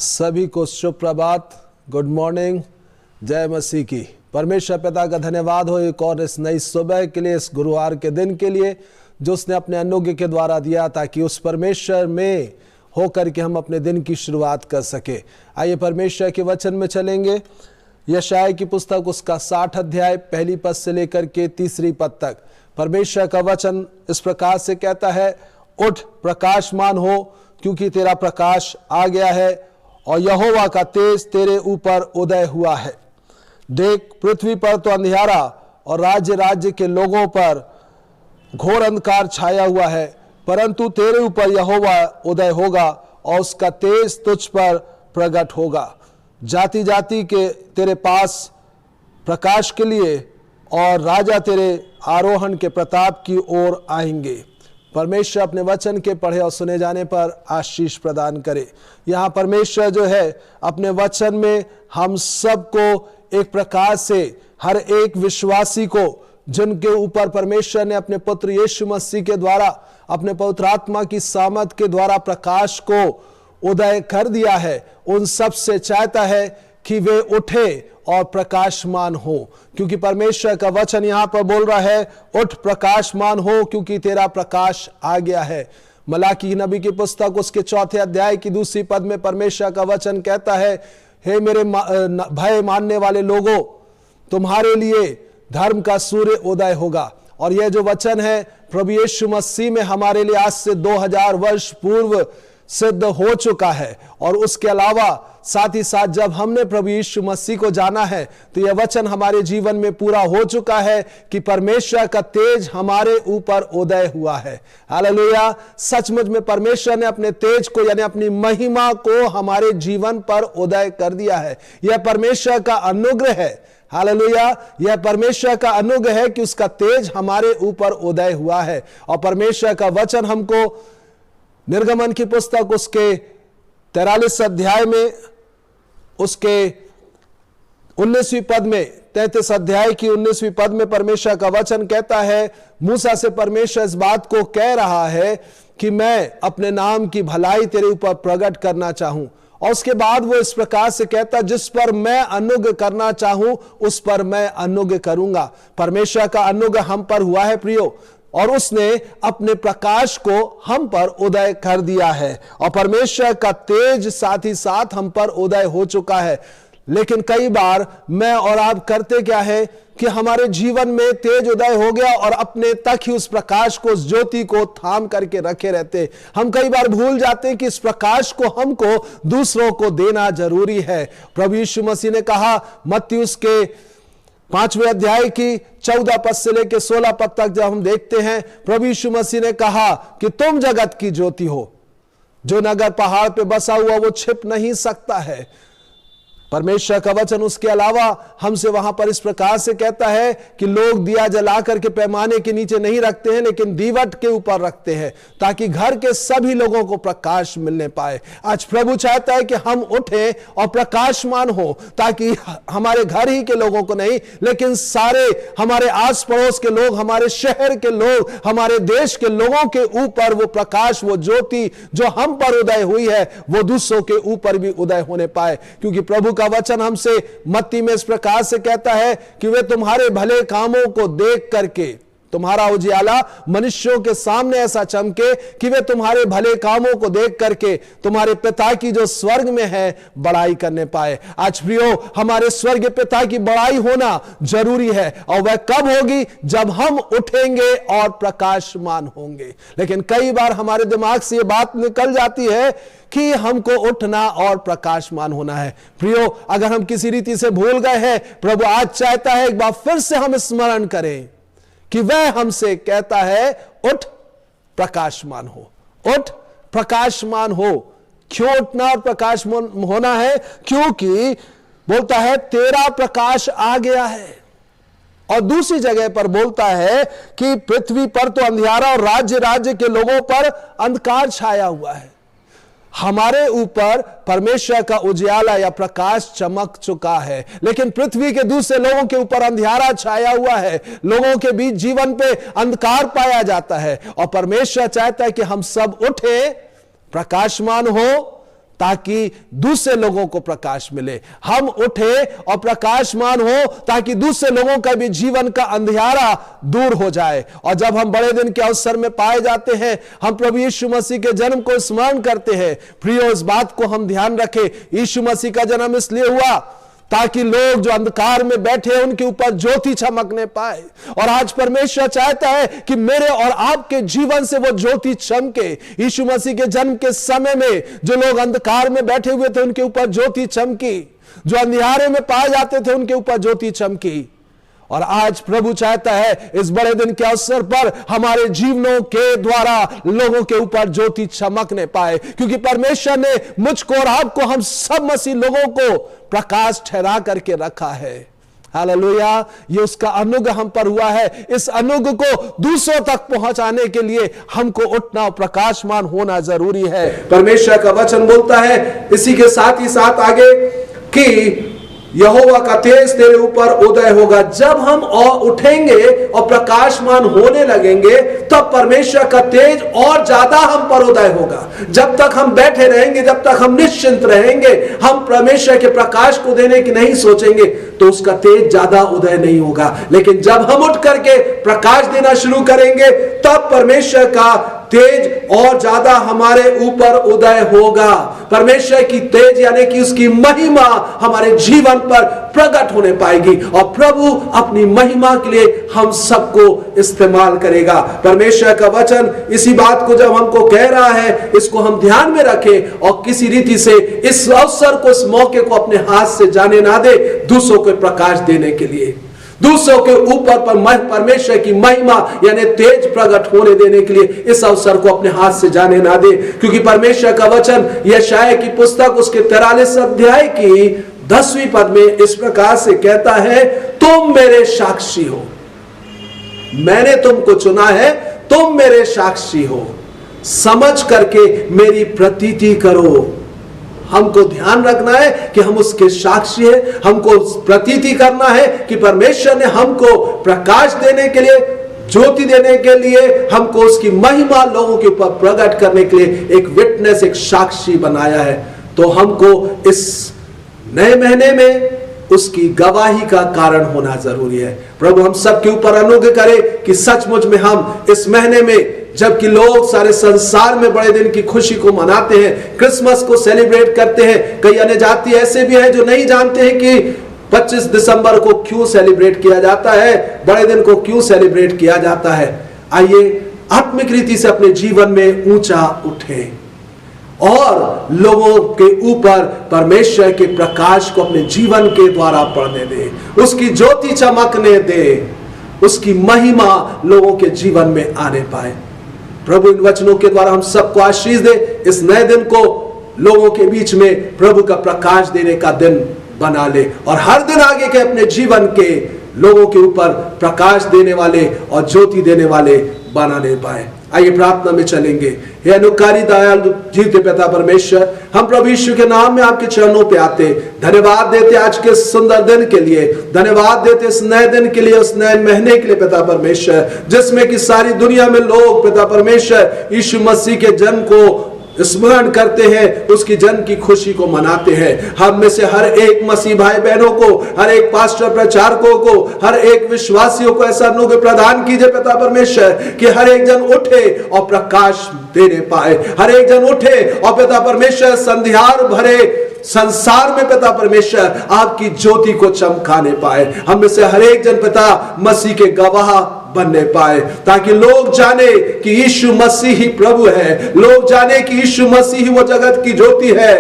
सभी को शुभ प्रभात, good morning, जय मसीह की। परमेश्वर पिता का धन्यवाद हो एक और इस नई सुबह के लिए, इस गुरुवार के दिन के लिए जो उसने अपने अनुग्रह के द्वारा दिया, ताकि उस परमेश्वर में होकर के हम अपने दिन की शुरुआत कर सके। आइए परमेश्वर के वचन में चलेंगे। यशायाह की पुस्तक उसका 60 अध्याय पहली पद से लेकर के 3 पद तक परमेश्वर का वचन इस प्रकार से कहता है, उठ प्रकाशमान हो, क्योंकि तेरा प्रकाश आ गया है और यहोवा का तेज तेरे ऊपर उदय हुआ है। देख, पृथ्वी पर तो अंधियारा और राज्य राज्य के लोगों पर घोर अंधकार छाया हुआ है, परंतु तेरे ऊपर यहोवा उदय होगा और उसका तेज तुझ पर प्रकट होगा। जाति जाति के तेरे पास प्रकाश के लिए और राजा तेरे आरोहण के प्रताप की ओर आएंगे। परमेश्वर अपने वचन के पढ़े और सुने जाने पर आशीष प्रदान करे। यहाँ परमेश्वर जो है अपने वचन में हम सबको एक प्रकार से, हर एक विश्वासी को जिनके ऊपर परमेश्वर ने अपने पुत्र यीशु मसीह के द्वारा, अपने पवित्र आत्मा की सामर्थ के द्वारा प्रकाश को उदय कर दिया है, उन सब से चाहता है कि वे उठे और प्रकाशमान हो। क्योंकि परमेश्वर का वचन यहाँ पर बोल रहा है, उठ प्रकाशमान हो, क्योंकि तेरा प्रकाश आ गया है। मलाकी नबी की पुस्तक उसके 4 अध्याय की 2 पद में परमेश्वर का वचन कहता है, हे मेरे भय मानने वाले लोगों, तुम्हारे लिए धर्म का सूर्य उदय होगा। और यह जो वचन है प्रभु यीशु मसीह में हमारे लिए आज से 2000 वर्ष पूर्व सिद्ध हो चुका है। और उसके अलावा साथ ही साथ जब हमने प्रभु यीशु मसीह को जाना है तो यह वचन हमारे जीवन में पूरा हो चुका है कि परमेश्वर का तेज हमारे ऊपर उदय हुआ है। हालेलुया। सचमुच में परमेश्वर ने अपने तेज को, यानी अपनी महिमा को हमारे जीवन पर उदय कर दिया है। यह परमेश्वर का अनुग्रह है। हालेलुया। यह परमेश्वर का अनुग्रह है कि उसका तेज हमारे ऊपर उदय हुआ है। और परमेश्वर का वचन हमको निर्गमन की पुस्तक उसके 43 अध्याय में उसके 19वीं पद में, 33 अध्याय की 19वीं पद में परमेश्वर का वचन कहता है, मूसा से परमेश्वर इस बात को कह रहा है कि मैं अपने नाम की भलाई तेरे ऊपर प्रकट करना चाहूं। और उसके बाद वो इस प्रकार से कहता, जिस पर मैं अनुग्रह करना चाहूं उस पर मैं अनुग्रह करूंगा। परमेश्वर का अनुग्रह हम पर हुआ है प्रियो, और उसने अपने प्रकाश को हम पर उदय कर दिया है। और परमेश्वर का तेज साथ ही साथ हम पर उदय हो चुका है। लेकिन कई बार मैं और आप करते क्या है कि हमारे जीवन में तेज उदय हो गया और अपने तक ही उस प्रकाश को, उस ज्योति को थाम करके रखे रहते। हम कई बार भूल जाते हैं कि इस प्रकाश को हमको दूसरों को देना जरूरी है। प्रभु यीशु मसीह ने कहा, मत्ती उसके 5वें अध्याय की 14 पद से लेकर 16 पद तक जब हम देखते हैं, प्रभु यीशु मसीह ने कहा कि तुम जगत की ज्योति हो। जो नगर पहाड़ पे बसा हुआ वो छिप नहीं सकता है। परमेश्वर का वचन उसके अलावा हमसे वहां पर इस प्रकार से कहता है कि लोग दिया जला करके पैमाने के नीचे नहीं रखते हैं, लेकिन दीवट के ऊपर रखते हैं, ताकि घर के सभी लोगों को प्रकाश मिलने पाए। आज प्रभु चाहता है कि हम उठें और प्रकाशमान हो, ताकि हमारे घर ही के लोगों को नहीं, लेकिन सारे हमारे आस पड़ोस के लोग, हमारे शहर के लोग, हमारे देश के लोगों के ऊपर वो प्रकाश, वो ज्योति जो हम पर उदय हुई है, वो दूसरों के ऊपर भी उदय होने पाए। क्योंकि प्रभु का वचन हमसे मत्ती में इस प्रकार से कहता है कि वे तुम्हारे भले कामों को देख करके, तुम्हारा उजियाला मनुष्यों के सामने ऐसा चमके कि वे तुम्हारे भले कामों को देख करके तुम्हारे पिता की जो स्वर्ग में है बड़ाई करने पाए। आज प्रियो, हमारे स्वर्ग पिता की बड़ाई होना जरूरी है। और वह कब होगी? जब हम उठेंगे और प्रकाशमान होंगे। लेकिन कई बार हमारे दिमाग से यह बात निकल जाती है कि हमको उठना और प्रकाशमान होना है। प्रियो, अगर हम किसी रीति से भूल गए हैं, प्रभु आज चाहता है एक बार फिर से हम स्मरण करें कि वह हमसे कहता है, उठ प्रकाशमान हो, उठ प्रकाशमान हो। क्यों उठना और प्रकाशमान होना है? क्योंकि बोलता है तेरा प्रकाश आ गया है। और दूसरी जगह पर बोलता है कि पृथ्वी पर तो अंधियारा और राज्य राज्य के लोगों पर अंधकार छाया हुआ है। हमारे ऊपर परमेश्वर का उजियाला या प्रकाश चमक चुका है, लेकिन पृथ्वी के दूसरे लोगों के ऊपर अंधियारा छाया हुआ है। लोगों के बीच जीवन पे अंधकार पाया जाता है। और परमेश्वर चाहता है कि हम सब उठे, प्रकाशमान हो, ताकि दूसरे लोगों को प्रकाश मिले। हम उठे और प्रकाशमान हो ताकि दूसरे लोगों का भी जीवन का अंधियारा दूर हो जाए। और जब हम बड़े दिन के अवसर में पाए जाते हैं, हम प्रभु यीशु मसीह के जन्म को स्मरण करते हैं। प्रियो, इस बात को हम ध्यान रखें, यीशु मसीह का जन्म इसलिए हुआ ताकि लोग जो अंधकार में बैठे हैं उनके ऊपर ज्योति चमकने पाए। और आज परमेश्वर चाहता है कि मेरे और आपके जीवन से वो ज्योति चमके। यीशु मसीह के जन्म के समय में जो लोग अंधकार में बैठे हुए थे उनके ऊपर ज्योति चमकी, जो अंधियारे में पाए जाते थे उनके ऊपर ज्योति चमकी। और आज प्रभु चाहता है इस बड़े दिन के अवसर पर हमारे जीवनों के द्वारा लोगों के ऊपर ज्योति चमकने पाए, क्योंकि परमेश्वर ने मुझको और आपको, हम सब मसीह लोगों को प्रकाश ठहरा करके रखा है। हालेलुया, ये उसका अनुग्रह हम पर हुआ है। इस अनुग्रह को दूसरों तक पहुंचाने के लिए हमको उठना और प्रकाशमान होना जरूरी है। परमेश्वर का वचन बोलता है इसी के साथ ही साथ आगे कि यहोवा का तेज तेरे ऊपर उदय होगा। जब हम और उठेंगे और प्रकाशमान होने लगेंगे तब परमेश्वर का तेज और ज्यादा हम पर उदय होगा। जब तक हम बैठे रहेंगे, जब तक हम निश्चिंत रहेंगे, हम परमेश्वर के प्रकाश को देने की नहीं सोचेंगे तो उसका तेज ज्यादा उदय नहीं होगा। लेकिन जब हम उठ करके प्रकाश देना शुरू करेंगे तब परमेश्वर का तेज और ज्यादा हमारे ऊपर उदय होगा। परमेश्वर की तेज यानी कि उसकी महिमा हमारे जीवन पर प्रकट होने पाएगी और प्रभु अपनी महिमा के लिए हम सबको इस्तेमाल करेगा। परमेश्वर का वचन इसी बात को जब हमको कह रहा है, इसको हम ध्यान में रखें और किसी रीति से इस अवसर को, इस मौके को अपने हाथ से जाने ना दे, दूसरों को प्रकाश देने के लिए, दूसरों के ऊपर परमेश्वर की महिमा यानी तेज प्रकट होने देने के लिए इस अवसर को अपने हाथ से जाने ना दे। क्योंकि परमेश्वर का वचन यशायाह की पुस्तक उसके 43 अध्याय की 10वीं पद में इस प्रकार से कहता है, तुम मेरे साक्षी हो, मैंने तुमको चुना है, तुम मेरे साक्षी हो, समझ करके मेरी प्रतीति करो। हमको ध्यान रखना है कि हम उसके साक्षी हैं। हमको प्रतीति करना है कि परमेश्वर ने हमको प्रकाश देने के लिए, ज्योति देने के लिए, हमको उसकी महिमा लोगों के ऊपर प्रकट करने के लिए एक विटनेस, एक साक्षी बनाया है। तो हमको इस नए महीने में उसकी गवाही का कारण होना जरूरी है। प्रभु हम सबके ऊपर अनुग्रह करे कि सचमुच में हम इस महीने में, जबकि लोग सारे संसार में बड़े दिन की खुशी को मनाते हैं, क्रिसमस को सेलिब्रेट करते हैं, कई अन्य जाति ऐसे भी हैं जो नहीं जानते हैं कि 25 दिसंबर को क्यों सेलिब्रेट किया जाता है, बड़े दिन को क्यों सेलिब्रेट किया जाता है। आइए आत्मिक रीति से अपने जीवन में ऊंचा उठें और लोगों के ऊपर परमेश्वर के प्रकाश को अपने जीवन के द्वारा पड़ने दें, उसकी ज्योति चमकने दे, उसकी महिमा लोगों के जीवन में आने पाए। प्रभु इन वचनों के द्वारा हम सबको आशीष दे। इस नए दिन को लोगों के बीच में प्रभु का प्रकाश देने का दिन बना ले और हर दिन आगे के अपने जीवन के लोगों के ऊपर प्रकाश देने वाले और ज्योति देने वाले बनाने पाए। आइए प्रार्थना में चलेंगे। हे अनुकारी दयालु जीवते पिता परमेश्वर, हम प्रभु यीशु के नाम में आपके चरणों पे आते, धन्यवाद देते आज के सुंदर दिन के लिए, धन्यवाद देते इस नए दिन के लिए, उस नए महीने के लिए पिता परमेश्वर, जिसमें कि सारी दुनिया में लोग पिता परमेश्वर यीशु मसीह के जन्म को स्मरण करते हैं, उसकी जन्म की खुशी को मनाते हैं। हम में से हर एक मसीह भाई बहनों को, हर एक पास्टर प्रचारकों को, हर एक विश्वासियों को ऐसा अनुग्रह प्रदान कीजिए पिता परमेश्वर कि हर एक जन उठे और प्रकाश देने पाए, हर एक जन उठे और पिता परमेश्वर संध्यार भरे संसार में पिता परमेश्वर आपकी ज्योति को चमकाने पाए। हम में से हर एक जन पिता मसीह के गवाह बनने पाए, ताकि लोग जाने कि यीशु मसीह ही प्रभु है, लोग जाने कि यीशु मसीह ही वो जगत की ज्योति है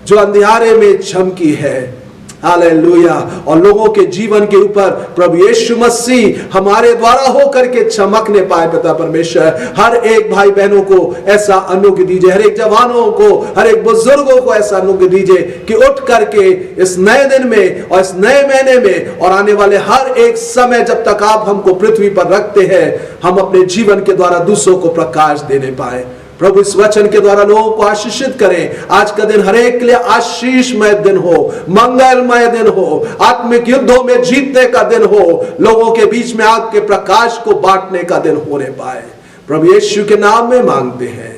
जो अंधियारे में चमकी है। हालेलुया। और लोगों के जीवन के ऊपर प्रभु यीशु मसीह हमारे द्वारा होकर के चमकने पाए पिता परमेश्वर। हर एक भाई बहनों को ऐसा अनुग्रह दीजिए, हर एक जवानों को, हर एक बुजुर्गों को ऐसा अनुग्रह दीजिए कि उठ करके इस नए दिन में और इस नए महीने में और आने वाले हर एक समय जब तक आप हमको पृथ्वी पर रखते हैं, हम अपने जीवन के द्वारा दूसरों को प्रकाश देने पाए। प्रभु इस वचन के द्वारा लोगों को आशीषित करें। आज का दिन हर एक के लिए आशीषमय दिन हो, मंगलमय दिन हो, आत्मिक युद्धों में जीतने का दिन हो, लोगों के बीच में आपके प्रकाश को बांटने का दिन होने पाए। प्रभु यीशु के नाम में मांगते हैं,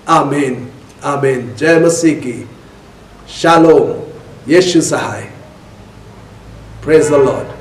आमीन आमीन। जय मसीह की। शालोम, यीशु सहाय। Praise the Lord.